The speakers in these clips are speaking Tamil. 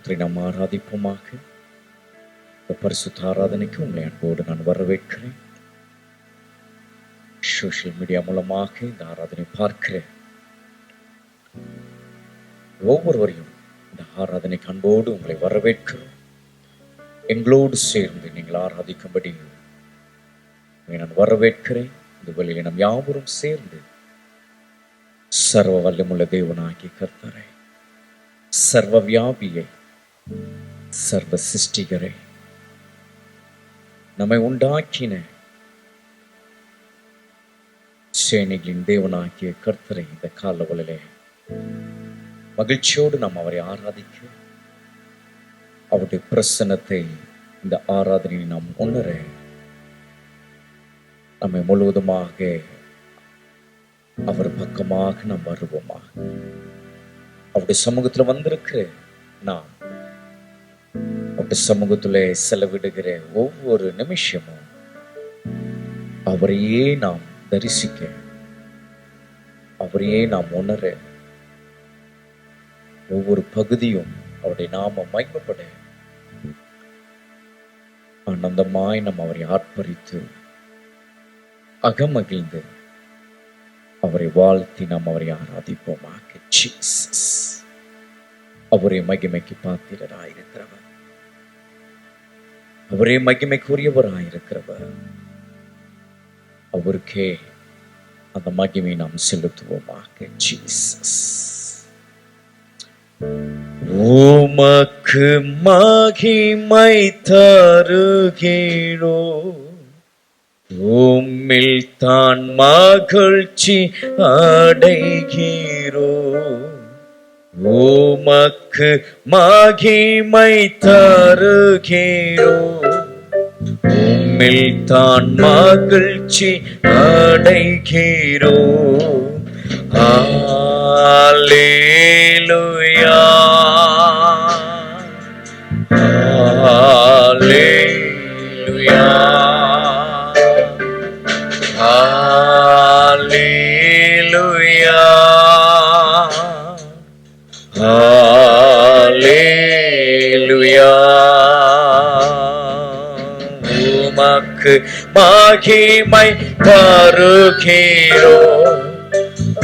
கர்த்தரை நாம் ஆராதிப்போமாக. இந்த பரிசுத்த ஆராதனைக்கு உங்களை அன்போடு நான் வரவேற்கிறேன். சோஷியல் மீடியா மூலமாக இந்த ஆராதனை பார்க்கிறேன் ஒவ்வொருவரையும் இந்த ஆராதனைக்கு அன்போடு உங்களை வரவேற்கிறோம். எங்களோடு சேர்ந்து நீங்கள் ஆராதிக்கும்படி நான் வரவேற்கிறேன். இந்த வழியில் நாம் யாவரும் சேர்ந்து சர்வ வல்லமுள்ள தேவனாகிய கர்த்தரை, சர்வ வியாபியை, சர்வ சிருஷ்டிகரை, நம்மை உண்டாக்கின சேனைகளின் தேவனாகிய கர்த்தரை இந்த காலவழிலே மகிழ்ச்சியோடு நாம் அவரை ஆராதிக்க, அவருடைய பிரசன்னத்தை இந்த ஆராதனையை நாம் உணர, நம்மை முழுவதுமாக அவர் பக்கமாக நாம் வருவோமாக. அவருடைய சமூகத்தில் வந்திருக்கிற நாம் அவருடைய சமூகத்திலே செலவிடுகிற ஒவ்வொரு நிமிஷமும் அவரையே நாம் தரிசிக்க, அவரையே நாம் உணர, ஒவ்வொரு பகுதியும் அவருடைய நாம மகிமைப்பட ஆனந்தமாய் நாம் அவரை ஆர்ப்பரித்து அகமகிழ்ந்து அவரை வாழ்த்தி நாம் அவரை ஆராதிப்போமாக. ஜீசஸ் அவரே மகிமைக்கு பாத்திரராயிருக்கிறவர், அவரே மகிமைக்குரியவராயிருக்கிறவர். அவருக்கே அந்த மகிமை நாம் செலுத்துவோமாக. ஜீசஸ் உமக்கு மகிமை தருகிறோ, உம்மில் தான் மகிழ்ச்சி அடைகிறோ. உமக்கு மகிமை தருகிறோ, உம்மில் தான் மகிழ்ச்சி அடைகிறோ. ஹல்லேலூயா, ஹல்லேலூயா, ஹல்லேலூயா, ஹல்லேலூயா. உமக்கு மகிமை தருகிறோ,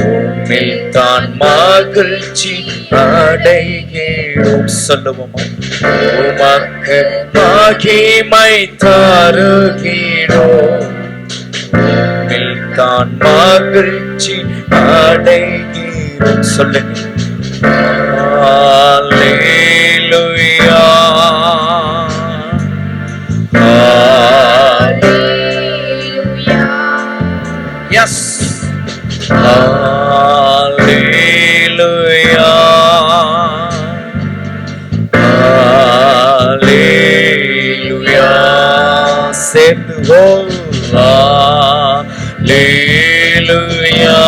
உம்மில் தான் மகிழ்ச்சி அடைகிறோம். சொல்லுவோம், உமக்கு மகிமை தருகிறோம், உம்மில் தான் மகிழ்ச்சி அடைகிறோம். சொல்லுங்க, ஹல்லேலூயா, ஹல்லேலூயா. எஸ், ஹல்லேலூயா, ஹல்லேலூயா. சேர்ந்து ஹல்லேலூயா,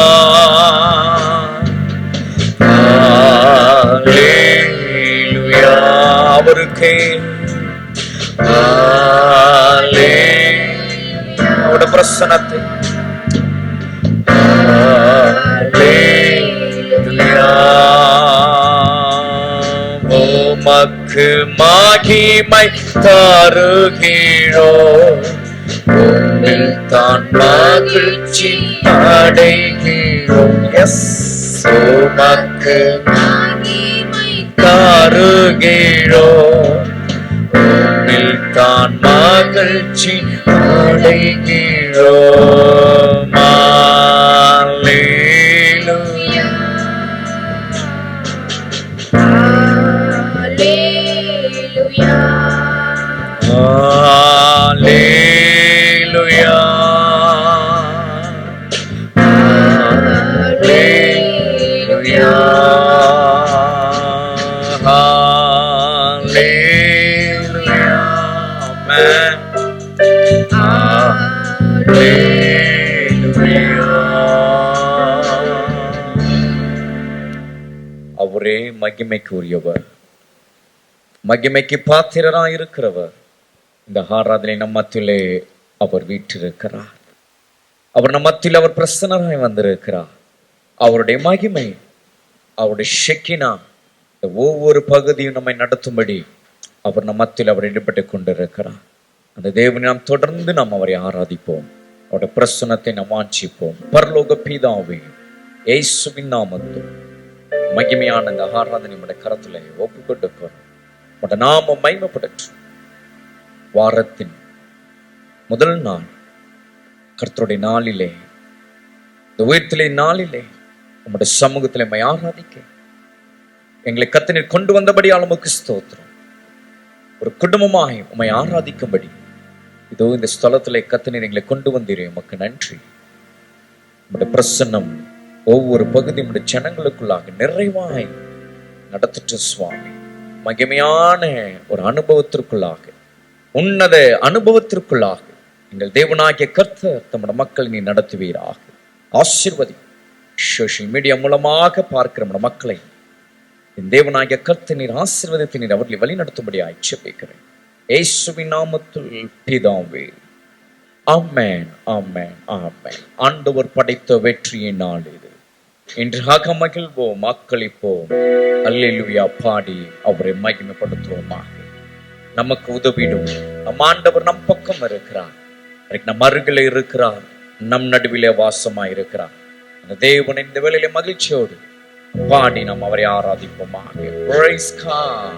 ஹல்லேலூயா. அவருக்கே அவருடைய பிரசன்னத்தை உமக்கு மகிமை தருகிறோ, உம்மில் தான் மகிழ்ச்சி அடைகிறோம். எஸ், உமக்கு மகிமை தருகிறோ, உம்மில் தான் மகிழ்ச்சி அடைகிறோம். ஹல்லேலூயா, ஹல்லேலூயா, ஹல்லேலூயா, ஹல்லேலூயா, ஹல்லேலூயா. ஆமென். அவரே மகிமைக்குரியவர், மகிமைக்கு பாத்திரராயிருக்கிறவர். இந்த ஆராதனை நம் மத்தியிலே அவர் வீற்றிருக்கிறார். அவர் நம் மத்தியில் அவர் பிரசன்னராய் வந்திருக்கிறார். அவருடைய மகிமை, அவருடைய ஷெக்கினா இந்த ஒவ்வொரு பகுதியும் நம்மை நடத்தும்படி அவர் நம் மத்தியில் அவர் ஈடுபட்டு கொண்டிருக்கிறார். அந்த தேவனை நாம் தொடர்ந்து நாம் அவரை ஆராதிப்போம். அவருடைய பிரசன்னத்தை நாம் வாஞ்சிப்போம். பரலோக பிதாவே, இயேசுவின் நாமத்தில் மகிமையான இந்த ஆராதனை நம்முடைய கரத்துல ஒப்பு கொடுக்கிறோம். உடைய நாமம் மகிமைப்படட்டும். வாரத்தின் முதல் நாள் கர்த்தருடைய நாளிலே, இந்த உயிர்த்தலை நாளிலே நம்முடைய சமூகத்தில் நம்மை ஆராதிக்க எங்களை கர்த்தர் கொண்டு வந்தபடியால் உமக்கு ஸ்தோத்திரம். ஒரு குடும்பமாய் உம்மை ஆராதிக்கும்படி இதோ இந்த ஸ்தலத்திலே கர்த்தர் எங்களை கொண்டு வந்தீரே, உமக்கு நன்றி. உம்முடைய பிரசன்னம் ஒவ்வொரு பகுதி உம்முடைய ஜனங்களுக்குள்ளாக நிறைவாய் நடத்திட்டு சுவாமி, மகிமையான ஒரு அனுபவத்திற்குள்ளாக, உன்னத அனுபவத்திற்குள்ளாக எங்கள் தேவனாகிய கர்த்தர் தம்முடைய மக்களை நீ நடத்துவீராக. ஆசீர்வதி. சோஷியல் மீடியா மூலமாக பார்க்கிற நம்முடைய மக்களை என் தேவனாகிய கர்த்தர் நீர் ஆசீர்வதித்து நீர் அவர்களை வழி நடத்தும்படியாய் ஜெபிக்கிறேன். இயேசுவின் நாமத்தில் பிதாவே, ஆமென், ஆமென், ஆமென். ஆண்டவர் படைத்த வெற்றியின் நாள் இது. இன்று மகிழ்வோம், ஆக்களிப்போம், அல்லேலூயா பாடி அவரை மகிமைப்படுத்துவோமாக. நமக்கு உதவிடும் நம் ஆண்டவர் நம் பக்கம் இருக்கிறார். நம் அருகில இருக்கிறார், நம் நடுவிலே வாசமாய் இருக்கிறார். அந்த தேவன் இந்த வேளையிலே மகிழ்ச்சியோடு பாடி நாம் அவரை ஆராதிப்போமாக. Praise God.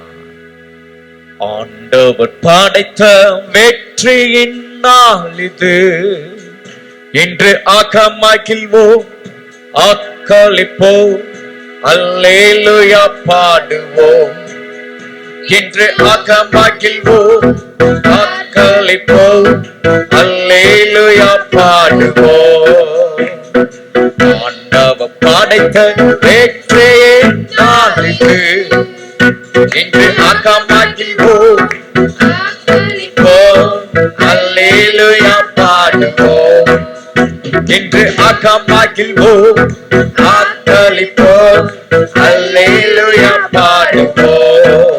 ஆண்டவர் படைத்த வெற்றியின் நாள் இது. இன்று மகிழ்வோம், ஆக்களிப்போம், அல்லேலூயா பாடுவோம். இன்று மகிழ்வோம், ஆக்களிப்போம், அல்லேலூயா பாடுவோம். ஆண்டவர் படைத்த வெற்றியின் நாள் இது. இன்று மகிழ்வோம், அல்லேலூயா பாடுவோம். இன்று மகிழ்வோம், ஆக்களிப்போம், அல்லேலூயா பாடுவோம்.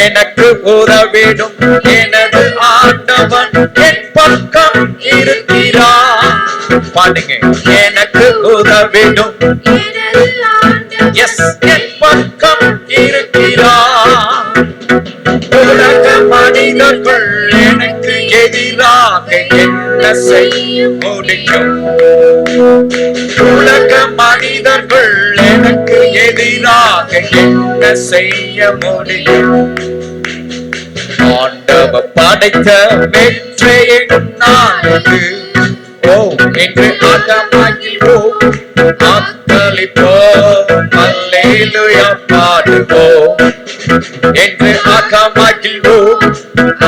எனக்கு உதவிடும் எனது ஆண்டவன் என் பக்கம் இருக்கிறார். பாடுங்க. எனக்கு உதவிடும் என் பக்கம் இருக்கிறார். உலக மனிதர்கள் எனக்கு எதிராக என்ன செய்ய முடியும்? உலக மனிதர்கள் எனக்கு எதிராக என்ன செய்ய முடியும்? ஆண்டவர் படைத்த வெற்றியின் நாள் இது. ஓ, இன்று மகிழ்வோம், ஆக்களிப்போம், அல்லேலூயா பாடுவோம். என்று மகிழ்வோம்,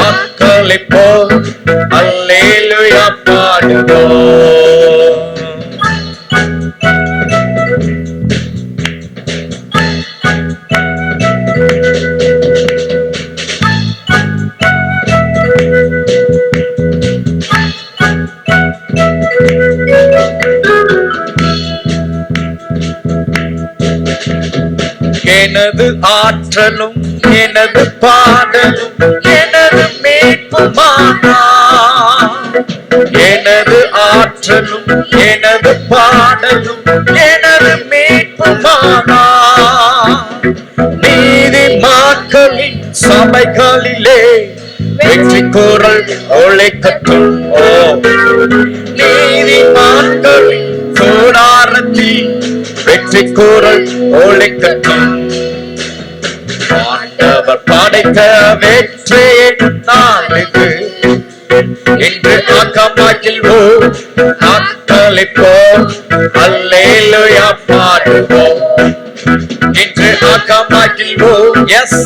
ஆக்களிப்போம், அல்லேலூயா பாடுவோம். எனது ஆற்றலும் எனது பாடலும் எனது மீட்புமானார். எனது ஆற்றலும் எனது பாடலும் எனது மீட்புமானார். நீதிமான்களின் சபைகளிலே வெற்றி குரல் ஒலிக்கட்டும். ஓ, நீதிமான்களின் கூடாரத்தில் வெற்றி குரல் ஒலிக்கட்டும். ஆண்டவர் படைத்த வெற்றியின் நாள் இது. இன்று மகிழ்வோம், ஆக்களிப்போம், அல்லேலூயா பாடுவோம். இன்று மகிழ்வோம், எஸ்,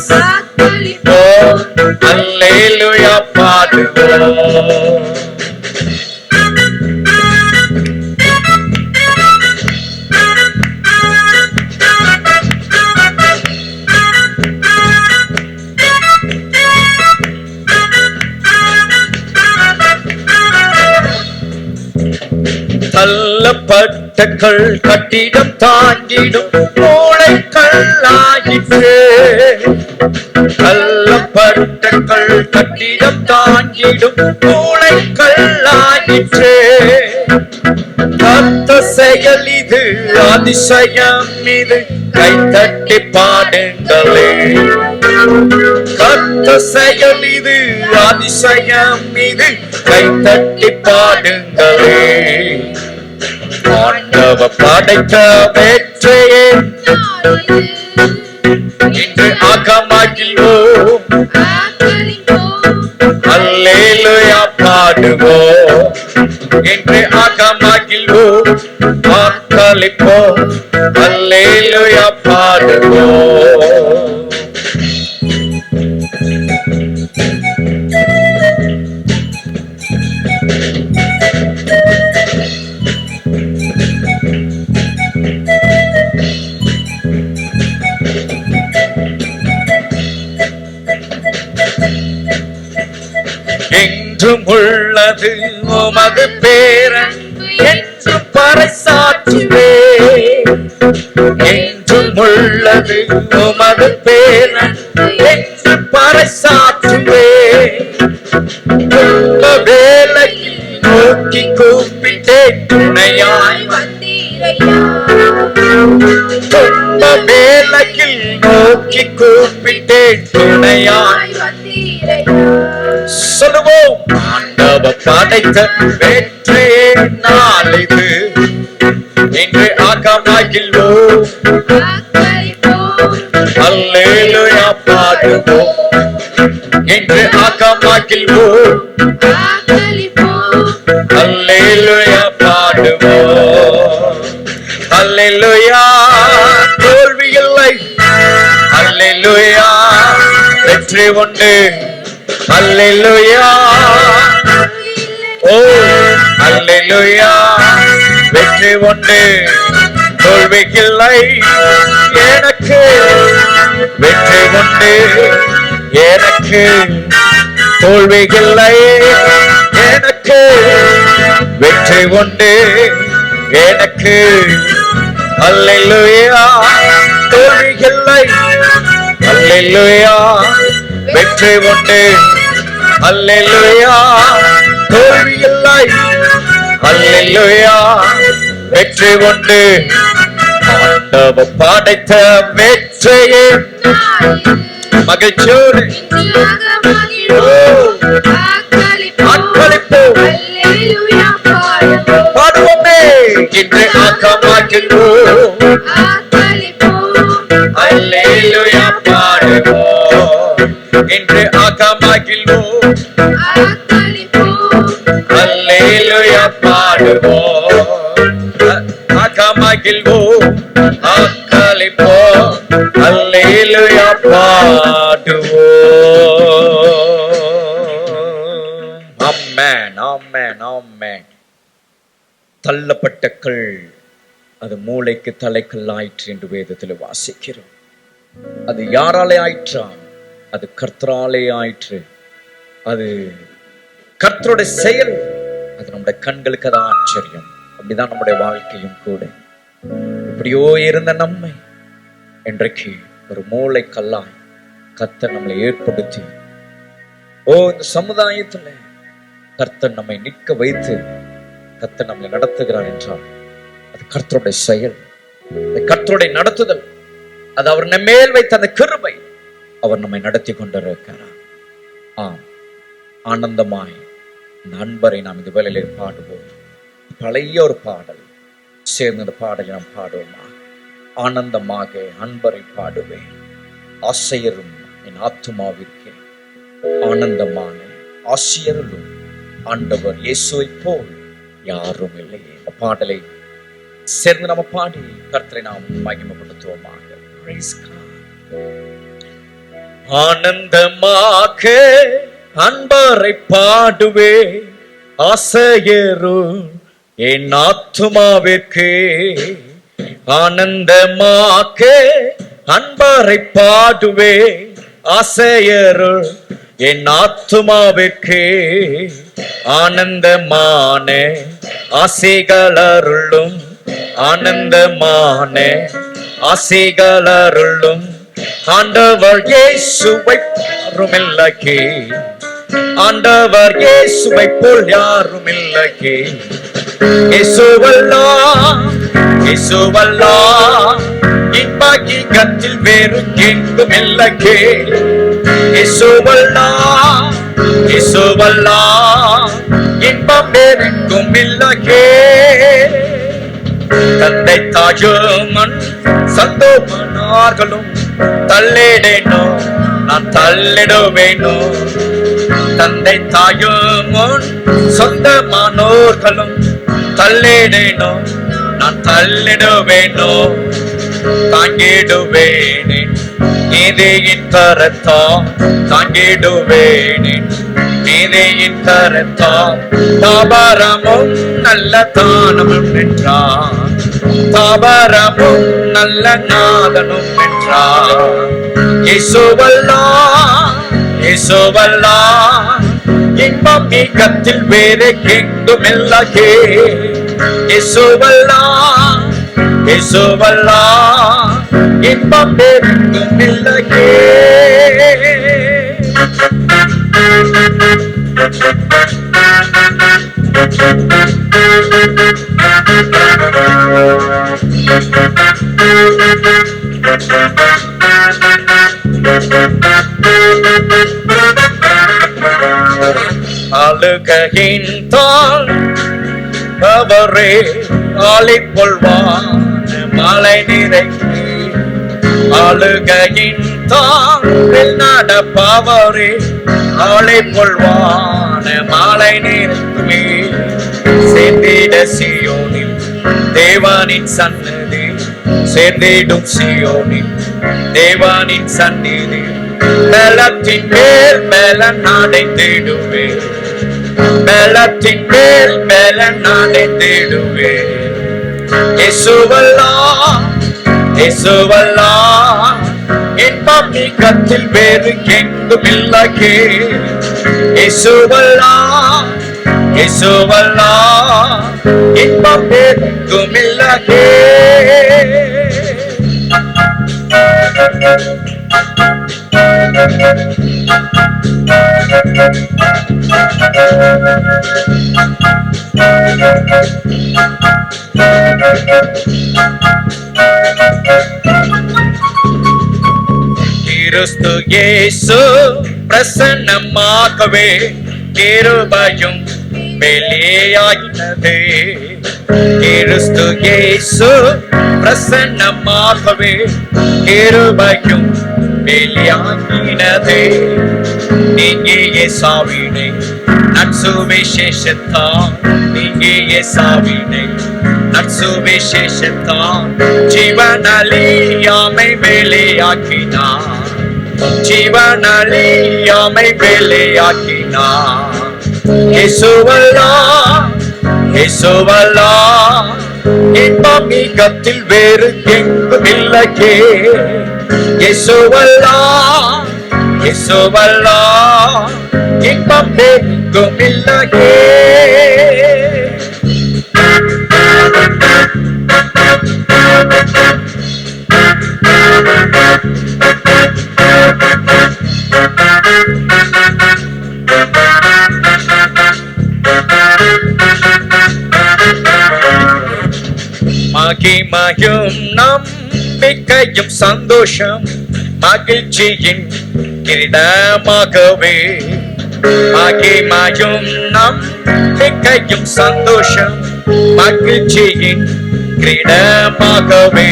அல்லேலூயா பாடுவோம். தள்ளப்பட்ட கல் கட்டிடம் தாங்கிடும் மூளைக்கல்லாயிற்று. தள்ளப்பட்ட கல் கட்டிடம் தாங்கிடும் மூளைக்கல்லாயிற்று. கர்த்தர் செயல் இது அதிசயம் இது, கைத்தட்டி பாடுங்களே. கர்த்தர் செயல் இது அதிசயம் இது, கைத்தட்டி பாடுங்களே. ஆண்டவர் படைத்த வெற்றியே இன்று ஆகமாகில்வோம், அல்லேலூயா பாடுவோம். இன்று ஆகமாகில்வோம், ஆக்களிப்போம், அல்லேலூயா பாடுவோம். என்றும் உள்ளது உமது பேரன்பு என்று பறைசாற்றுவே. என்றும் உள்ளது உமது பேரன்பு என்று பறைசாற்றுவே. துன்ப வேளையில் நோக்கி கூப்பிட்டே துணையாய் வந்தீரையா. துன்ப வேளையில் நோக்கி கூப்பிட்டே துணையாய் வந்தீரையா. சொல்லுவோம், ஆண்டவர் படைத்த வெற்றியே நாள் இது, இன்று ஆகமாகில்வோம், அல்லேலூயா பாடுவோம். இன்று ஆகமாகில்வோம், அல்லேலூயா பாடுவோம். அல்லேலூயா தோல்வி இல்லை, அல்லேலூயா வெற்றி உண்டு. அல்லேலூயா ஓ அல்லேலூயா வெற்றி உண்டு. தோல்விக்கில்லை எனக்கு, வெற்றி உண்டு எனக்கு. தோல்விக்கில்லை எனக்கு, வெற்றி உண்டு எனக்கு. அல்லேலூயா தோல்விக்கில்லை, அல்லேலூயா வெற்றி உண்டு. அல்லேலூயா தோல்வி இல்லை, அல்லேலூயா வெற்றி உண்டு. ஆண்டவர் படைத்த வெற்றியே மகிழ்ச்சியோடு பாடுவோமே. இன்று ஆகமாகில்வோம், அல்லேலூயா பாடுவோம். இன்று ஆகமாகில்வோம், அல்லேலூயா பாடுவோம். ஆகமாகில்வோம், ஆக்களிப்போம், அல்லேலூயா பாடுவோம். ஆமென், ஆமென், ஆமென். தள்ளப்பட்ட கல் அது மூளைக்கு தலைக்கல் ஆயிற்று என்று வேதத்தில் வாசிக்கிறோம். அது யாராலே ஆயிற்றா? அது கர்த்தராலே ஆயிற்று. அது கர்த்தருடைய செயல். அது நம்முடைய கண்களுக்கு அது ஆச்சரியம். அப்படிதான் நம்முடைய வாழ்க்கையும் கூட. இப்படியோ இருந்த நம்மை இன்றைக்கு ஒரு மூளை கல்லாய் கர்த்தர் நம்மளை ஏற்படுத்தி, இந்த சமுதாயத்துல கர்த்தர் நம்மை நிற்க வைத்து கர்த்தர் நம்மளை நடத்துகிறார் என்றால் அது கர்த்தருடைய செயல், கர்த்தருடைய நடத்துதல். அது அவர் நம்ம மேல் வைத்த அந்த கிருபை. அவர் நம்மை நடத்தி கொண்டிருக்கிறார். ஆனந்தமாய் இந்த அன்பரை நாம் இந்த வேளையிலே பாடுவோம். பழைய ஒரு பாடல் சேர்ந்த இந்த பாடலை நாம் பாடுவோமா? ஆனந்தமாக அன்பரை பாடுவேன், ஆசையரும் என் ஆத்துமாவிற்கே. ஆனந்தமான ஆசியர்களும் ஆண்டவர் இயேசுவை போல் யாரும் இல்லை. இந்த பாடலை சேர்ந்து நம்ம பாடி கர்த்தரை நாம் மகிமைப்படுத்துவோமாக. ஆனந்தமாக அன்பரை பாடுவே, ஆசையரும் என் ஆத்துமாவிற்கு. ஆனந்தமாக அன்பரை பாடுவே, ஆசையரும் என் ஆத்துமாவிற்கு. ஆனந்தமான ஆசைகளருளும், ஆனந்தமான ஆசைகளருளும் ஆண்டவர் இயேசுவை யாரும் இல்லையே. ஆண்டவர் இயேசுவை போல் யாரும் இல்லையே. இயேசுவல்லா இயேசுவல்லா இன்பகத்தில் வேறு எங்கும் இல்லையே. இயேசுவல்லா இயேசுவல்லா இன்பம் வேறெங்கும் இல்லையே. தந்தை தாயுமன் சந்தோமனார்களும் தள்ளிடேனோ நான் தள்ளிடுவேனோ. தந்தை தாயுமன் சொந்தமானோர்களும் தள்ளிடேனோ நான் தள்ளிடுவேனோ. தாங்கிடுவேனே நீதியின் கரத்தா தாங்கிடுவேனே நீதியின் கரத்தா. தாபரமும் நல்ல தானமும் என்றார், தாபரமும் நல்ல நாதனும் என்றார். இயேசுவல்லா இயேசுவல்லா இன்பம் நீக்கத்தில் வேறு எங்கும் இல்லையே. இயேசுவல்லா இயேசுவல்லா இன்பம் வேறெங்கும் இல்லையே. அழுகையின் தாள் அவரே ஆளிப்பொள்வான் மழை நிறைக்கு. அழுகையின் தாளில் நடப்பவரே ஆளிப்பொள்வான் மழை நிறைக்குமே. சேர்ந்திட சீயோனில் தேவனின் சன்னதி, சேர்ந்திடும் சீயோனில் தேவனின் சந்நிதி. பலத்தின் மேல் பலன் அடைந்திடுவே, பலத்தின் மேல் பலன் அடைந்திடுவே. இயேசுவல்லா இயேசுவல்லா இன்பம் நீக்கத்தில் வேறு எங்கும் இல்லையே. இயேசுவல்லா இயேசுவல்லா இன்பம் வேறெங்கும் இல்லையே. கிறிஸ்து இயேசு பிரசன்னமாகவே கிருபையும் வெளியாயினதே. கிறிஸ்து இயேசு பிரசன்னமாகவே கிருபையும் வெளியாகினதே. நீங்கிய சாவினை நற்சுவிசேஷத்தான், நீங்கிய சாவினை நற்சுவிசேஷத்தான் ஜீவனலியாமை வெளியாக்கினார், ஜீவனலியாமை வெளியாக்கினார். இயேசுவல்லா இயேசுவல்லா இன்பம் நீக்கத்தில் வேறு எங்கும் இல்லையே. இயேசுவல்லா இயேசுவல்லா இன்பம் எங்கும் இல்லையே. மகிமையும் நம்பிக்கையும் சந்தோஷம் மகிழ்ச்சியின் கிரீடமாகவே. மகிமையும் நம்பிக்கையும் சந்தோஷம் மகிழ்ச்சியின் கிரீடமாகவே.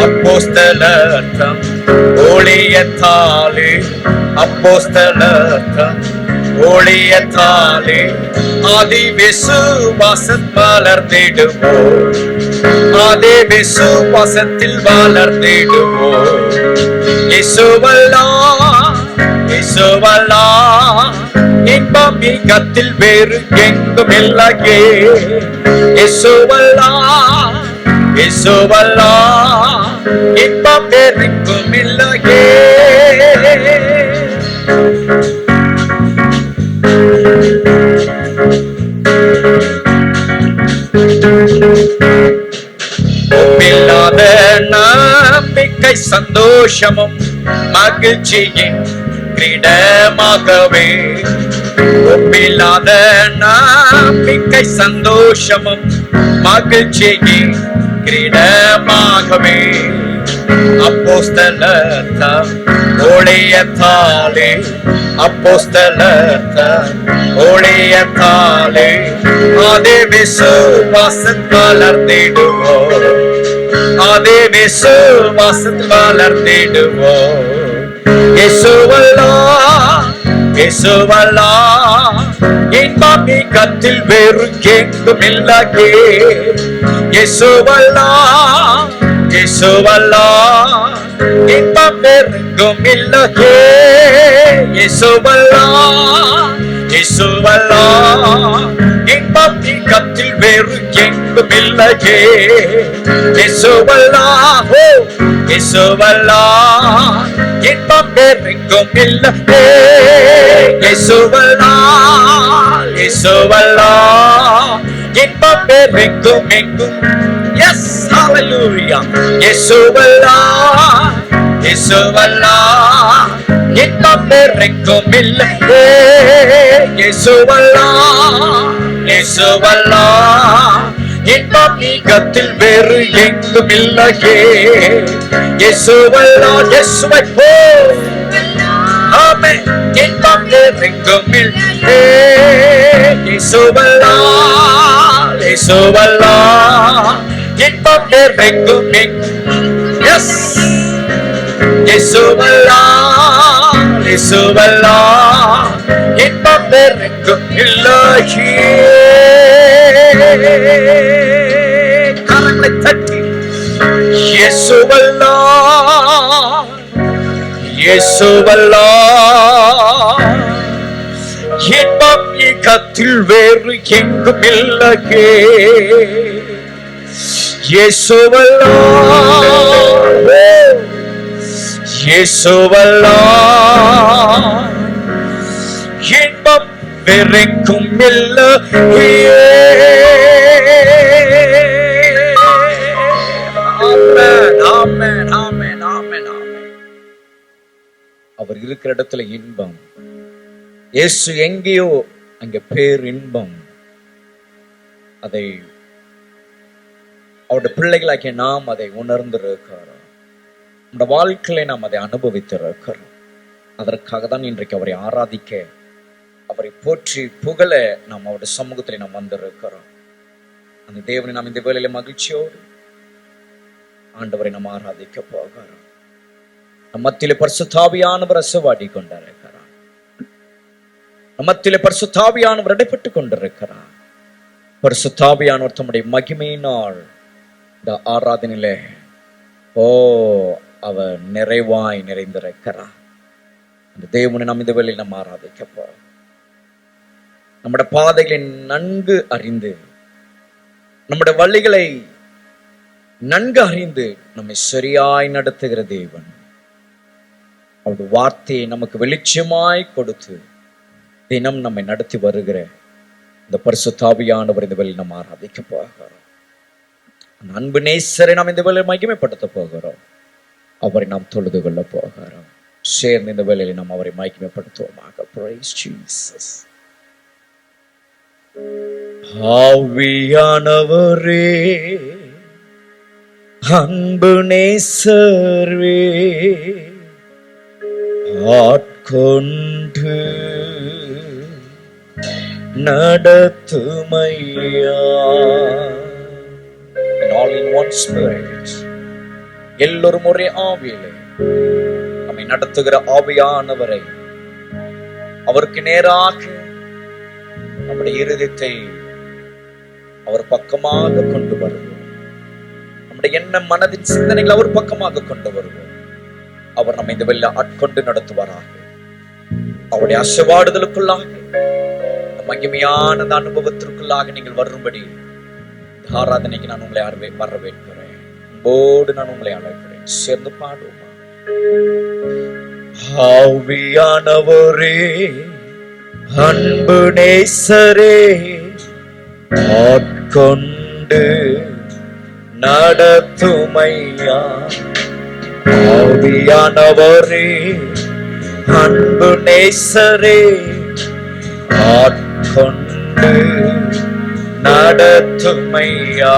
அப்போஸ்தலர்தம் ஊழியத்தாலே, அப்போஸ்தலர்தம் ஊழியத்தாலே ஆதி விசுவாசத் வளர்ந்திடுவோம், ஆதி விசுவாசத்தில் வளர்ந்திடுவோம். இயேசுவல்லா இயேசுவல்லா இன்பம் நீக்கத்தில் வேறு எங்கும் இல்லையே. இயேசுவல்லா இயேசுவல்லா இன்பம் வேறெங்கும் இல்லையே. ஒப்பில்லாத நம்பிக்கை சந்தோஷமும் மகிழ்ச்சியின் கிரீடமாகவே. ஒப்பில்லாத நம்பிக்கை சந்தோஷமும் மகிழ்ச்சியே கிரீடமாகவே அப்போஸ்தலர் ஊழியத்தாலே அப்போஸ்தலர் ஊழியத்தாலே அதே விசுவாசத்தில் வளர்ந்திடுவோம் அதே விசுவாசத்தில் வளர்ந்திடுவோம் இயேசுவல்லா இன்பம் கத்தில் வேறு எங்கும் இல்லையே இயேசுவல்லா இன்பம் வேறெங்கும் இல்லையே இயேசுவல்லா இன்பம் கத்தில் வேறு எங்கும் இல்லையே இயேசுவல்லா இன்பம் வேறெங்கும் இல்லையே இயேசுவல்லா இன்பம் வேறெங்கும் எங்கும். Yes, hallelujah. இயேசுவல்லா இன்பம் வேறெங்கும் இல்லையே இயேசுவல்லா இன்பம் நீகத்தில் வேறு எங்கும் இல்லையே இயேசுவல்லா இயேசுவை போல் ஆமென் இன்பம் வேறெங்கும் இல்லையே இயேசுவல்லா இன்பம் வேறெங்கும் எங்கும். Yes, இயேசுவல்லா இன்பம் வேறெங்கும் இல்லையே. கரங்களை தட்டி இயேசுவல்லா இன்பம் இகத்தில் வேறு எங்கும் இல்லையே இயேசுவல்லா இன்பம் வேறெங்கும் இல்லையே. ஆமென் ஆமென் ஆமென் ஆமென். அவர் இருக்கிற இடத்துல இன்பம். இயேசு எங்கேயோ அங்க பேர் இன்பம். அதை அவருடைய பிள்ளைகளாகிய நாம் அதை உணர்ந்திருக்கிறோம். நம்முடைய வாழ்க்கையில நாம் அதை அனுபவித்திருக்கிறோம். அதற்காக தான் இன்றைக்கு அவரை ஆராதிக்க, அவரை போற்றி புகழ நாம் அவருடைய சமூகத்தில் நாம் வந்திருக்கிறோம். அந்த தேவனை நாம் இந்த வேளையில மகிழ்ச்சியோடு ஆண்டவரை நாம் ஆராதிக்க போகிறோம். நம் மத்தியிலே பரிசுத்த ஆவியானவர் அசைவாடி கொண்டிருக்கிறார். நம் மத்தியிலே பரிசுத்த ஆவியானவர் இடைப்பட்டுக் கொண்டிருக்கிறார். பரிசுத்த ஆவியானவர் தம்முடைய மகிமையினால் இந்த ஆராதனையிலே அவர் நிறைவாய் நிறைந்திருக்கிறார். அந்த தேவனை நாம் இந்த வேளையில் நாம் ஆராதிக்க போறோம். நம்முடைய பாதைகளை நன்கு அறிந்து, நம்முடைய வழிகளை நன்கு அறிந்து நம்மை சரியாய் நடத்துகிற தேவன், அவருடைய வார்த்தையை நமக்கு வெளிச்சமாய் கொடுத்து தினம் நம்மை நடத்தி வருகிற இந்த பரிசுத்த ஆவியானவர் இந்த வேளையில் நாம் ஆராதிக்க போகிறோம். அன்பு நேசரை நாம் இந்த வேளையில் மகிமைப்படுத்த போகிறோம். அவரை நாம் தொழுது கொள்ள போகிறோம். சேர்ந்து இந்த வேளையில் நாம் அவரை மகிமைப்படுத்துவோமாக. Praise Jesus. ஆவியானவரே, அன்பு நேசரே, ஆட்கொண்டு நடத்துமையா. All in one spirit. எல்லோரும் ஒரே ஆவியிலே நம்மை நடத்துகிற ஆவியானவரை அவருக்கு நேராக நம்முடைய இருதயத்தை அவர் பக்கமாக கொண்டு வருவோம். நம்முடைய எண்ண மனதின் சிந்தனைகள் அவர் பக்கமாக கொண்டு வருவோம். அவர் நம்மை இந்த வெளில ஆட்கொண்டு நடத்துவாராக. அவருடைய ஆசீர்வாதங்களுக்குள்ளாக, மகிமையான அனுபவத்திற்குள்ளாக நீங்கள் வரும்படி ஆராதனைக்கு நான் உங்களை வரவேற்கிறேன். அன்போடு நான் உங்களை அழைக்கிறேன். சேர்ந்து பாடுவோமா? ஆவியானவரே, அன்பு நேசரே, ஆட்கொண்டு நடத்துமையா. ஆவியானவரே, அன்பு நேசரே, ஆட்கொண்டு நடத்துமையா.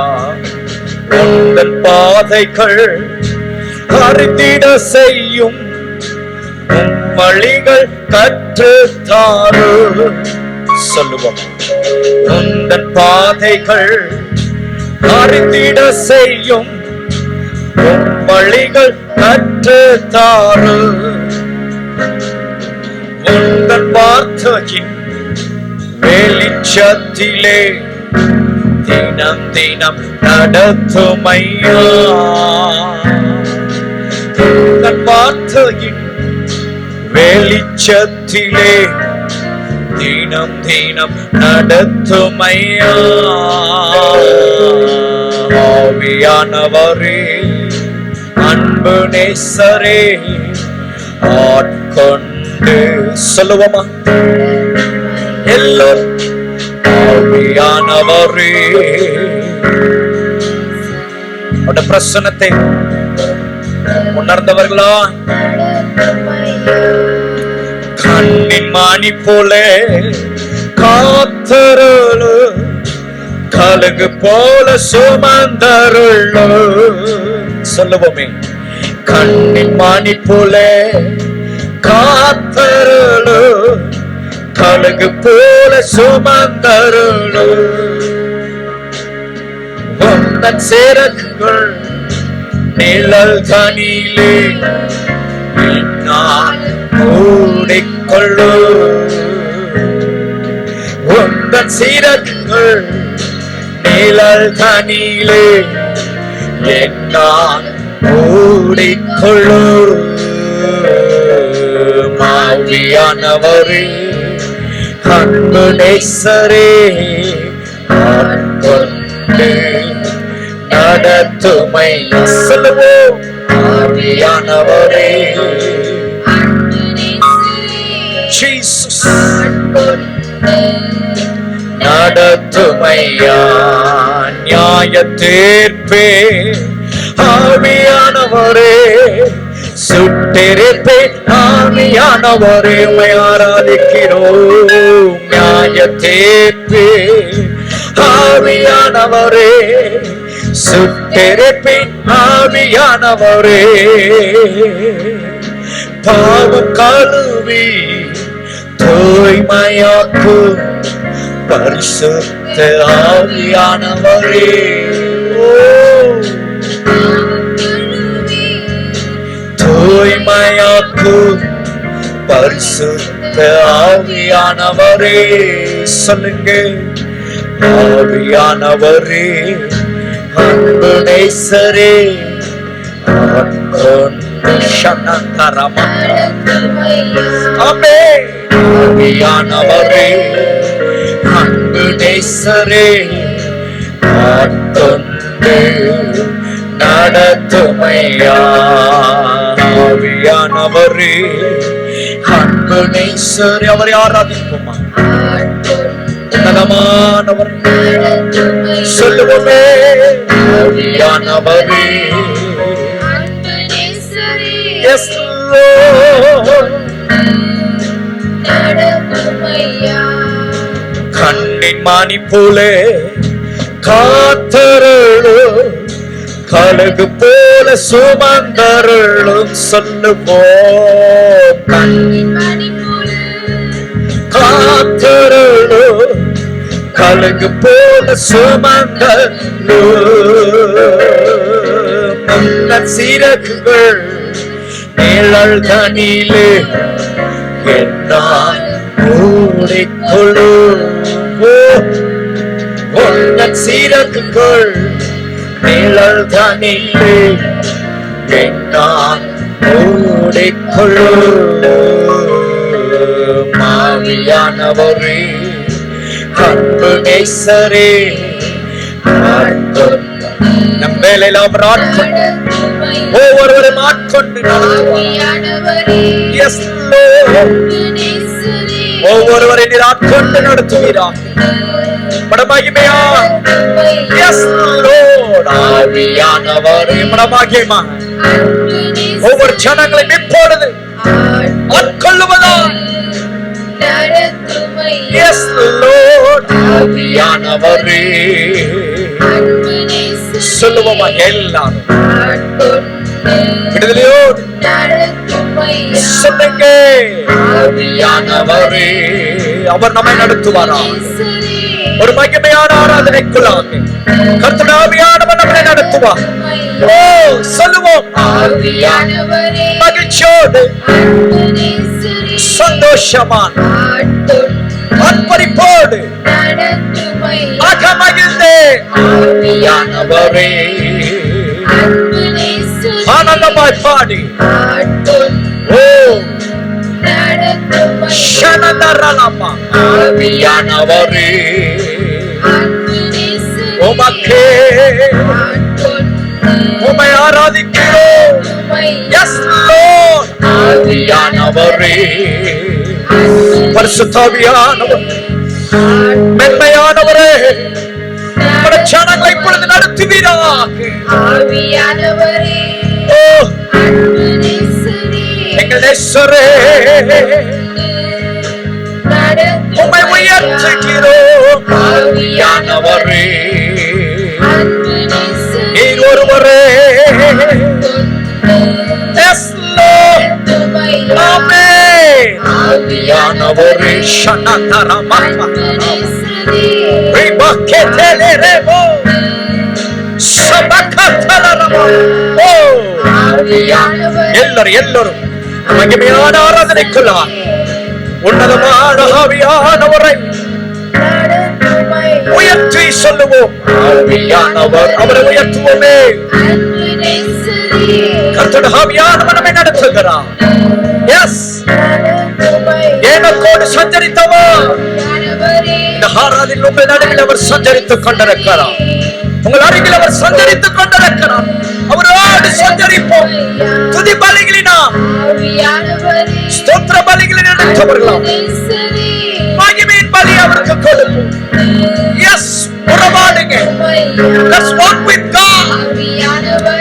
உந்தன் பாதைகள் அறிந்திட செய்யும், உன் வழிகள் கற்று தாரு. சொல்லுவோம். உந்தன் பாதைகள் அறிந்திட செய்யும், உன் வழிகள் கற்று தாரு. உந்தன் வார்த்தையின் வெளிச்சத்திலே தினம் தினம் நடத்துமையா. உந்தன் வார்த்தையின் வெளிச்சத்திலே தினம் தினம் நடத்துமையா. ஆவியானவரே, அன்பு நேசரே, ஆட்கொண்டு சொல்லுவோமா எல்லோரும். ஆவியானவரே, அவருடைய பிரசன்னத்தை உணர்ந்தவர்களா? கண்ணின் மானி போல காத்தருளு, கழுகு போல சுமந்தருளு. சொல்லுவோமே. கண்ணின் மானி போல காத்தருளு, கழுகு போல சுமந்தருளு. உந்தன் சிறகுகள் நிழல் தனிலே நான் மூடிக்கொள்ளு. உந்தன் சிறகுகள் நிழல் தனிலே நான் மூடிக்கொள்ளு. ஆவியானவரே, அன்பு நேசரே, ஆட்கொண்டு நடத்துமை. சொல்லுவோம். ஆவியானவரே, ஜீசஸ், நடத்துமையா. நியாய தீர்ப்பே ஆவியானவரே, சுட்டெரிப்பே ஆவியானவரே, உம்மை ஆராதிக்கிறோம். நியாய தீர்ப்பே ஆவியானவரே, சுட்டெரிப்பே ஆவியானவரே, பாவம் கழுவி தூய்மையாக்கும் பரிசுத்த ஆவியானவரே. தூய்மையாக்கும் பரிசுத்த ஆவியானவரே. சொல்லுங்க. ஆவியானவரே, அன்பு நேசரே, ஆட்கொண்டு சனகரமா. ஆமென். ஆவியானவரே, அன்பு நேசரே, ஆட்கொண்டு நடத்துமையா. ஆவியானவரே, அன்பு நேசரே, அவரை ஆராதிப்போமா? உன்னதமானவர் சொல்லுவோமே. ஆவியானவரே, yes Lord, கண்ணின் மானி போலே காத்தருளு, கழுகு போல சுமந்தருளும். சொல்லுவோம். கண்ணின் மானி போலே காத்தருளு, கழுகு போல சுமந்தருளு. உந்தன் சிறகுகள் நிழல் தனிலே என்னால் மூடிக்கொள்ளு. உந்தன் சிறகுகள் நிழல் தனிலே என்னால் மூடிக்கொள்ளு. ஆவியானவரே, அன்பு நேசரே, நம் வேலையில அவர் ஆட்கொண்டு ஒவ்வொருவரும் ஆட்கொண்டு ஒவ்வொருவரை நீர் ஆட்கொண்டு நடத்துவீராக. மடமாகிமையா. Yes Lord. ஆவியானவரே, மடமாகிமா. ஒவ்வொரு ஜனங்களையும் இப்பொழுது ஆட்கொள்ளுவதா Yes Lord. ஆவியானவரே சொல்லுவோமா எல்லாரும் விடுதலையோடு சொல்லுங்க. ஆவியானவரே அவர் நம்மை நடத்துவாரா? ஒரு மகிமையான ஆராதனைக்குள்ளாக கர்த்தருடைய ஆவியானவர் நம்மை நடத்துவார். ஓ சொல்லுவோம். ஆவியானவரே மகிழ்ச்சியோடு சந்தோஷமான அர்ப்பணிப்போடு மகிழ்ந்தே ஆவியானவரே ஆனந்தமாய் பாடி ஓ ஷனதரலமா ஆவியானவரே உமக்கே உம்மை ஆராதிக்கிறோம். Yes Lord. ஆவியானவரே பரிசுத்த ஆவியானவர் மென்மையானவரே உம்முடைய ஜனங்களை இப்பொழுது நடத்துவீராக. ஆவியானவரே ஓ எங்கள் நேசரே உம்மை உயர்த்துகிறோம். ஆவியானவரே நீர் ஒருவரே. Yes Lord. Amen. ஆவியானவரே ஷனதரமா ரிபக்கெதெலெரேபோ சபக்கதலரமா ஓ ஆவியானவரே எல்லாரும் மகிமையான ஆராதனைக்குள்ளாக உன்னதமான ஆவியானவரை உயர்த்தி சொல்லுவோம். ஆவியானவர் அவரை உயர்த்துவோமே. கர்த்தருடைய ஆவியானவர் நம்மை நடத்துகிறார். எஸ் எனக்கோடு சஞ்சரித்தவர் இந்த ஆராதனையில் உங்கள் நடுவில் அவர் சஞ்சரித்துக் கொண்டிருக்கிறார். உங்கள் அருகில் அவர் சஞ்சரித்துக் கொண்டிருக்கிறார். அவரோடு சஞ்சரிப்போம். துதி பலிகளினால் ஸ்தோத்திர பலிகளில் எடுத்தவர்களாம் மகிமையின் பலி அவருக்கு கொடுப்போம். எஸ் உறவாடுங்க. Let's walk with God.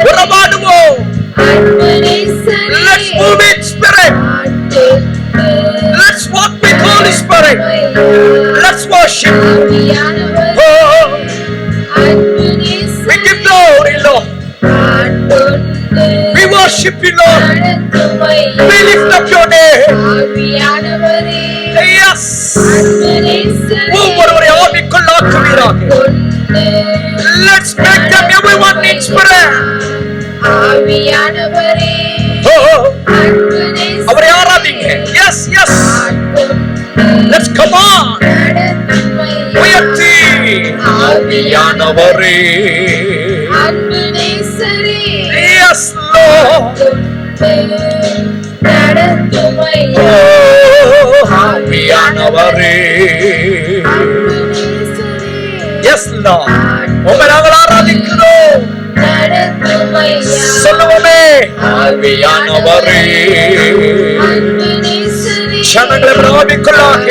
உறவாடுவோம். Let's move in spirit. Let's walk with Holy Spirit. Let's worship. Oh, we give glory, Lord. We worship you, Lord. We lift up your name. Yes. ஒவ்வொருவரை ஆவிக்குள்ளாக்குவீராக. Let's make them everyone in spirit. ஆவியானவரே அவரை ஆராதிங்க. Yes, yes. Let's come on. உயர்த்தி ஆவியானவரே. Yes, Lord. ஆவியானவரே. Yes, Lord. உம்மை நாங்கள் ஆராதிக்கிறோம். சொல்லுவோமே. ஆவியானவரே ஜனங்களை ஆவிக்குள்ளாக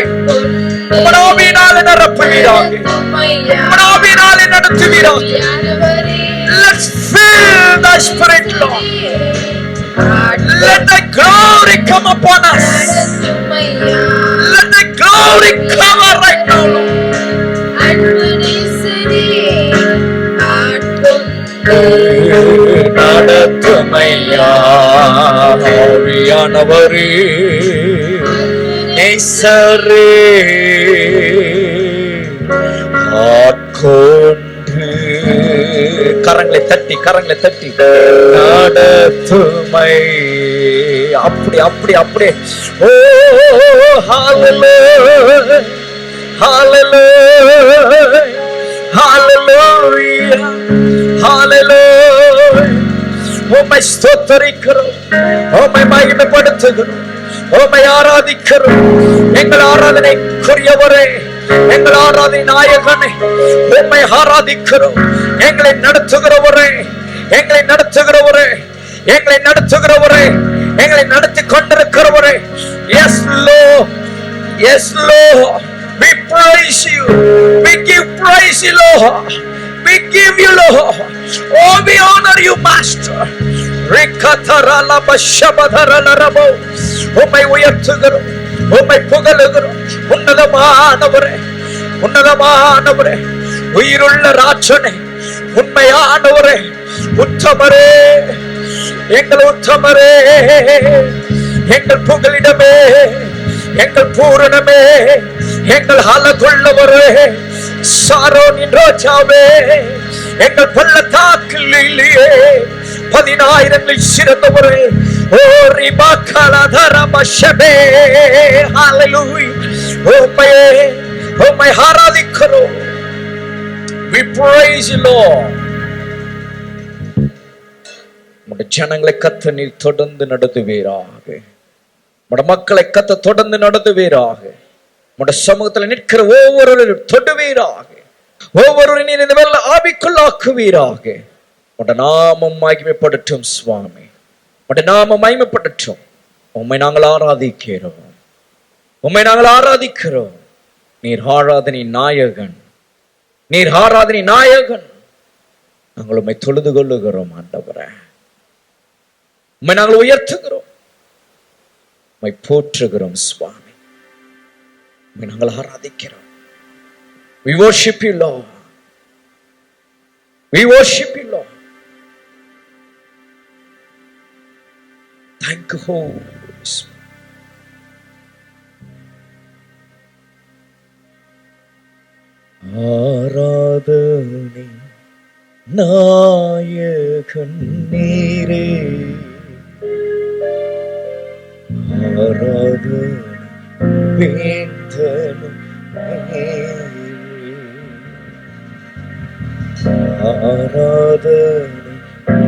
உம்முடைய ஆவியினாலே நிரப்புவீராக. உம்முடைய ஆவியினாலே நடத்துவீராக. Let's fill the Spirit, Lord. Let the glory come upon us. Let the glory cover right now, Lord. நடத்துமையா ஆவியானவரே நேசரே ஆட்கொண்டு கரங்களை தட்டி நடத்துமை அப்படி ஓ ஹalleluya hallelujah hallelujah hallelujah உம்மை ஸ்தோத்திரிக்கிறோம். உம்மை மகிமைப்படுத்துகிறோம். உம்மை ஆராதிக்கிறோம். எங்கள் ஆராதனைக்குரியவரே, எங்கள் ஆராதனை நாயகனே, உம்மை ஆராதிக்கிறோம். எங்களை நடத்துகிறவரே, எங்களை நடத்தி கொண்டிருக்கிறவரே. Yes Lord, yes Lord, we praise you, we give praise you Lord, we give you Lord, oh we honor you Master. Rikatarala bashabadharala rabo, உம்மை உயர்த்துகிறோம், உம்மை புகழுகிறோம். உன்னதமானவரே, உன்னதமானவரே, உயிருள்ள ராஜனே, உண்மையானவரே, உத்தமரே, எங்கள் உத்தமரே, எங்கள் புகலிடமே, எங்கள் பூரணமே, எங்கள் அழகுள்ளவரே, சாரோனின் ரோஜாவே, எங்கள் பள்ளத்தாக்கிலேயே 10,000 சிறந்தவரே, ஓ ரிபாக்கலதரமஷபே, ஹalleluya. உம்மை ஆராதிக்கிறோம். We praise you, Lord. உம்முடைய ஜனங்களை கத்த நீர் தொடர்ந்து நடத்துவீராக. உம்முடைய மக்களை கத்த தொடர்ந்து நடத்துவீராக. உம்முடைய சமூகத்தில் நிற்கிற ஒவ்வொருவரையும் தொடுவீராக. ஒவ்வொருவரையும் நீர் இந்த வேளை ஆவிக்குள்ளாக்குவீராக. உம்முடைய நாமம் மகிமைப்படட்டும் சுவாமி. உம்முடைய நாமம் மகிமைப்படட்டும். உம்மை நாங்கள் ஆராதிக்கிறோம். உம்மை நாங்கள் ஆராதிக்கிறோம். நீர் ஆராதனை நாயகன். நீர் ஆராதனை நாயகன். நாங்கள் உம்மை தொழுது கொள்ளுகிறோம் ஆண்டவரே. உம்மை நாங்கள் உயர்த்துகிறோம். உம்மை போற்றுகிறோம் சுவாமி. உம்மை நாங்கள் ஆராதிக்கிறோம். We worship you, Lord. We worship you, Lord. Thank you, Holy Spirit. ஆராதனை நாயகன் நீரே, ஆராதனை வேந்தனும் நீரே, ஆராதனை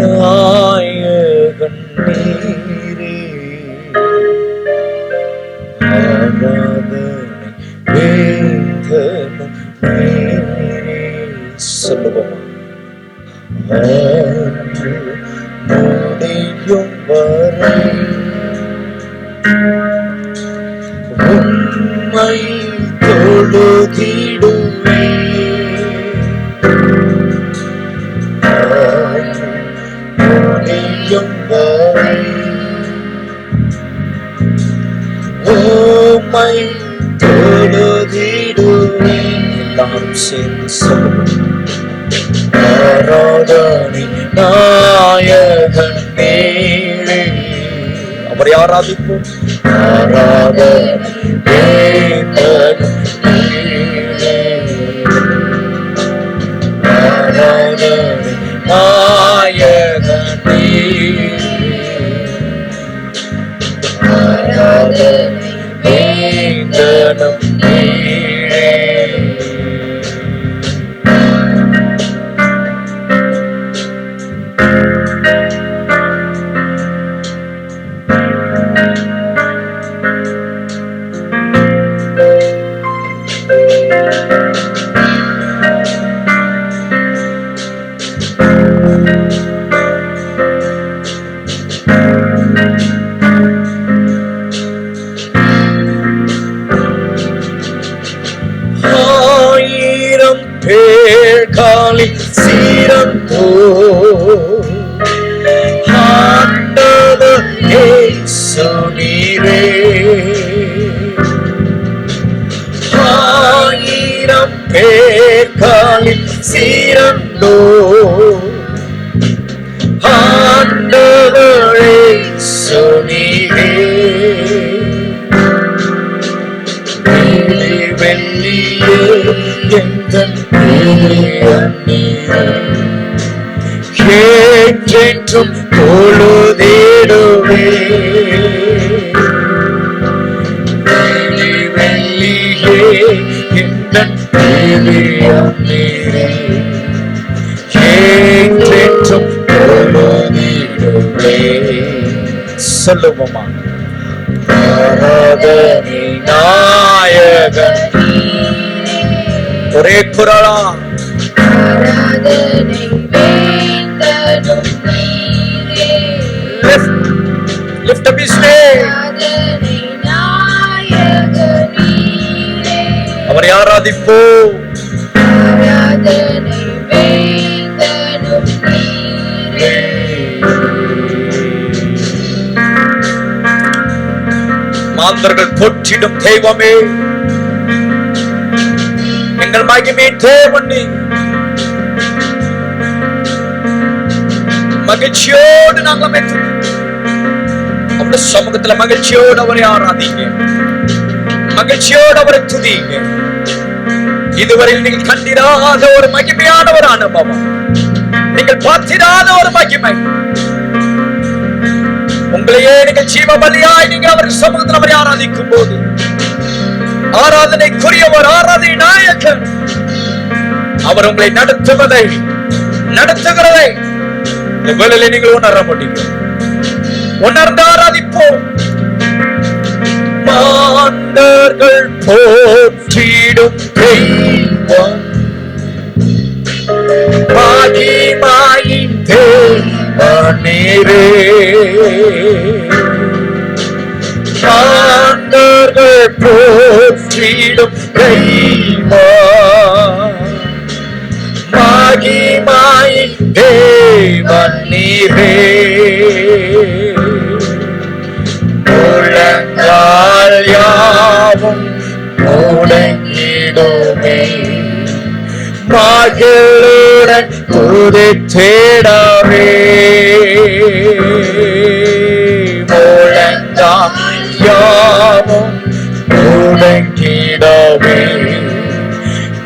நாயகன் நீரே, ஆராதனை வேந்தனும் நீரே. சொல்லுவோமா? ஆண்டு முடியும் வரை உம்மை தொழுதிடுவே, ஆண்டு முடியும் வரை உம்மை தொழுதிடுவே. எல்லாரும் சேர்ந்து சொல்லுவோம். ஆராதனை நாயகன் நீரே. அவரை ஆராதிப்போம். ஆராதனை வேந்தன் நீரே, ஆராதனை நாயகன் நீரே, ஆராதனை வேந்தனும் நீரே. ஆயிரம் பேர்காலில் சீரந்தோ ஆண்டவர் இயேசு நீரே, ஆயிரம் பேர்காலில் சீரந்தோ ஆண்டவர் இயேசு நீரே, வெள்ளியே எந்தன் என்றும் தொழுதிடுவே, வெள்ளியே எந்தன் என்றும் தொழுதிடுவே. சொல்லுவோமா? ஆராதனை நாயகன். ஒரே குரலா? ஆராதனை வேந்தனும் நீரே. Lift up his name. ஆராதனை நாயகன் நீரே. அவரை ஆராதிப்போம். ஆராதனை வேந்தனும் நீரே. மாந்தர்கள் போற்றிடும் தெய்வமே, எங்கள் மகிமை தேவனே, மகிழ்ச்சியோடு நாங்கள் அவருடைய சமூகத்துல மகிழ்ச்சியோடு அவரை ஆராதிங்க, மகிழ்ச்சியோடு அவரை துதிங்க. இதுவரையில் நீங்கள் கண்டிராத ஒரு மகிமையான ஒரு அனுபவம், நீங்கள் பார்த்திராத ஒரு மகிமை, உங்களையே நீங்கள் ஜீவ பலியாய் நீங்க அவர் சமூகத்தில் அவரை ஆராதிக்கும் போது ஆராதனைக்குரியவர், ஆராதனை நாயகன் அவர் உங்களை நடத்துகிறதை இந்த வேளையிலே நீங்கள் உணர முடியும். உணர்ந்து ஆராதிப்போம். மாந்தர்கள் போற்றிடும் தெய்வம், மகிமையின் தேவனீரே, மாந்தர்கள் போற்றிடும் தெய்வம், மகிமையின் தேவனீரே, முழங்கால் யாவும் முடங்கிடுமே, மகிழுடன் துதித்திடவே, முழங்கால் யாவும் முடங்கிடவே,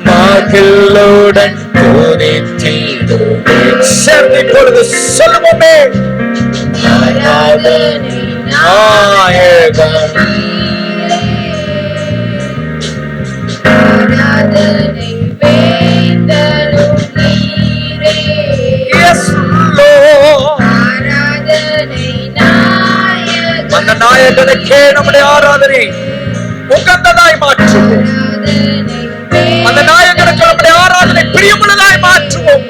மகிழுடன் துதித்திடவே. சேர்ந்து இப்பொழுது சொல்லுவோமே, ஆராதனை நாயகன், ஆராதனை வேந்தரும் நீரே. Yes Lord. ஆராதனை நாயகன், அந்த நாயகனுக்கே நம்முடைய ஆராதனை உகந்ததாய் மாற்றுவோம். அந்த நாயகனுக்கு நம்முடைய ஆராதனை பிரியமுள்ளதாய் மாற்றுவோம்.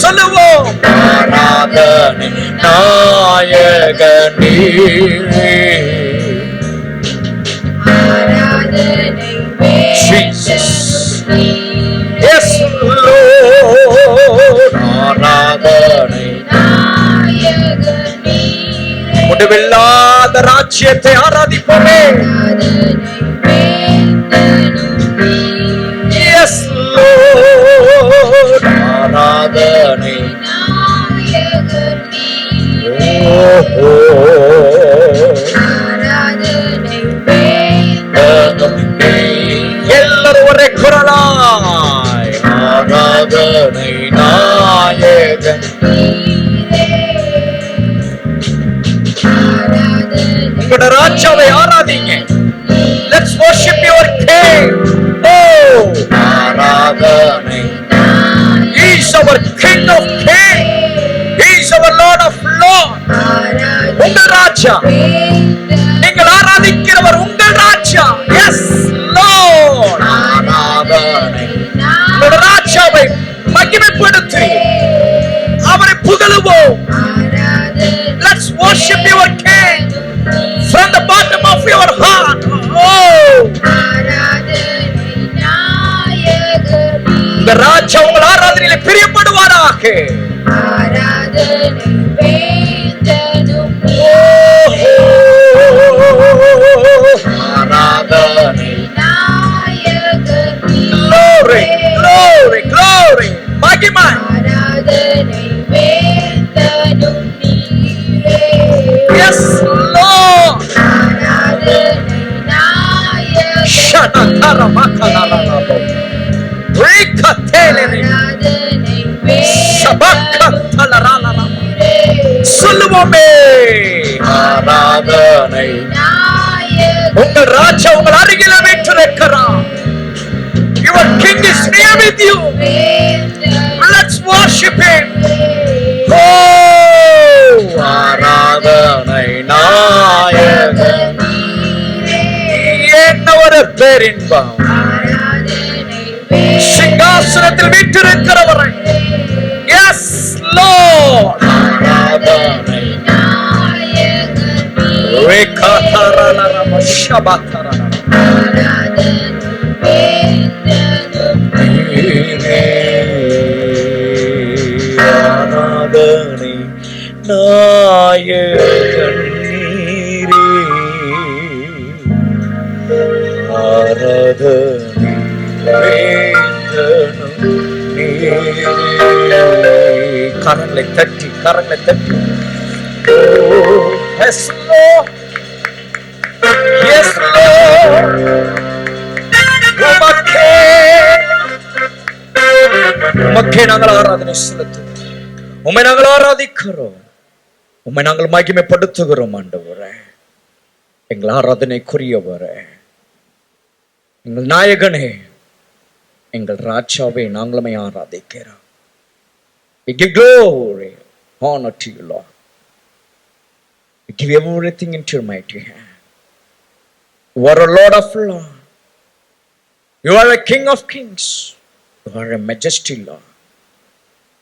சொல்லுவோம், ஆராதனை நாயகனே, ஆராதனை Jesus. வேந்தரும் Yes Lord. ஆராதனை நாயகன் நீரே. முடிவில்லாத ராஜ்யத்தை ஆராதிப்போமே. ஆராதனை வேந்தரும் நீரே. Yes Lord. ஆராதனை நாயகன் நீரே. ஆராதனை வேந்தரும் எல்லாரும் ஒரே குரலாய், ஆராதனை நாயகன், நீரே. ஆராதனை உங்களோட ராஜாவை ஆராதிங்க. Let's worship your king. Oh, ஆராதனை. He is our king of kings. He is our lord of lords. உங்கள் ராஜா, நீங்கள் ஆராதிக்கிறவர் உங்கள் ராஜா. Yes Lord. ஆராதனை. உங்களோட ராஜாவை மகிமைப்படுத்தி அவரை புகழுவோம். Let's worship your king from the bottom of your heart. Oh, இந்த ராஜா உங்கள் ஆராதனையிலே பிரியப்படுவாராக. ஆராதனை. Glory, glory, glory. மகிமை. Yes Lord. Shanakara makalalabo. Rikatelele. Shabakatalala. சொல்லுவோமே, ஆராதனை. உங்கள் ராஜா உங்கள் அருகில் வீற்றிருக்கிறார். Your king is near with you. Let's worship him. Oh, ஆராதனை நாயகன், என்ன ஒரு பேரின்பம். சிங்காசனத்தில் வீற்றிருக்கிறவரை. Yes Lord. ஆராதனை. ஆராதனை நாயகன் நீரே. கரங்களை தட்டி கரங்களை தட்டி. Oh, yes, Lord. Yes, Lord. உமக்கே நாங்கள் ஆராதனை செலுத்துகிறோம். உம்மை நாங்கள் ஆராதிக்கிறோம். உம்மை நாங்கள் மகிமைப்படுத்துகிறோம் ஆண்டவரே. எங்கள் ஆராதனைக்குரியவரே, எங்கள் நாயகனே, எங்கள் ராஜாவே, நாங்களுமே ஆராதிக்கிறோம். We give glory, honor to you, Lord. We give everything into your mighty hand. You are a Lord of Lords. You are a King of Kings. You are a majesty, Lord.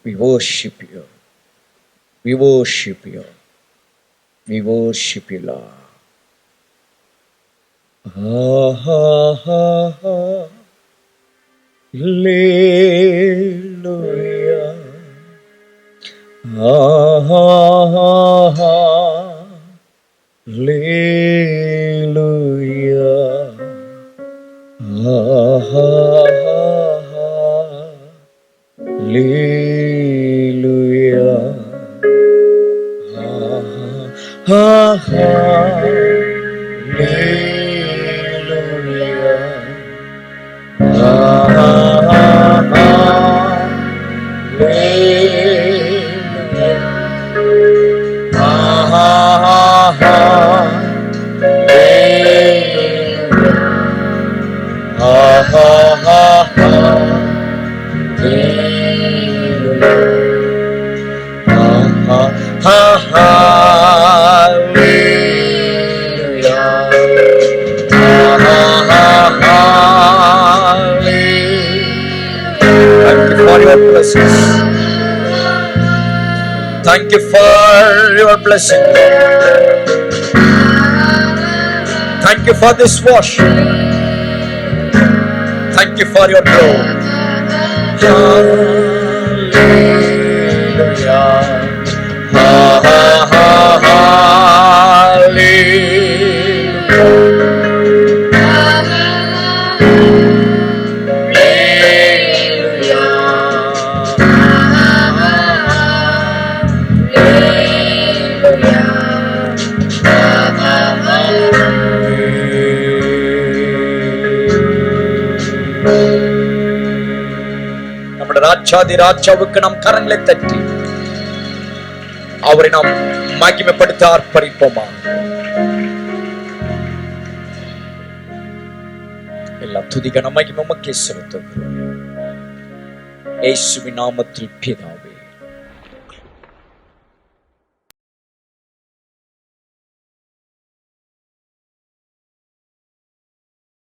We worship you. We worship you. We worship you, Lord. Hallelujah. Thank you for your blessing. Thank you for this wash. Thank you for your glory. ராஜாதி ராஜாவுக்கு நாம் கரங்களை தட்டி அவரை நாம் மகிமைப்படுத்த அர்ப்பணிப்போமா? எல்லா துதிகன மகிமை உமக்கே செலுத்துகிறோம். இயேசுவின் நாமத்தில் பிதாவே.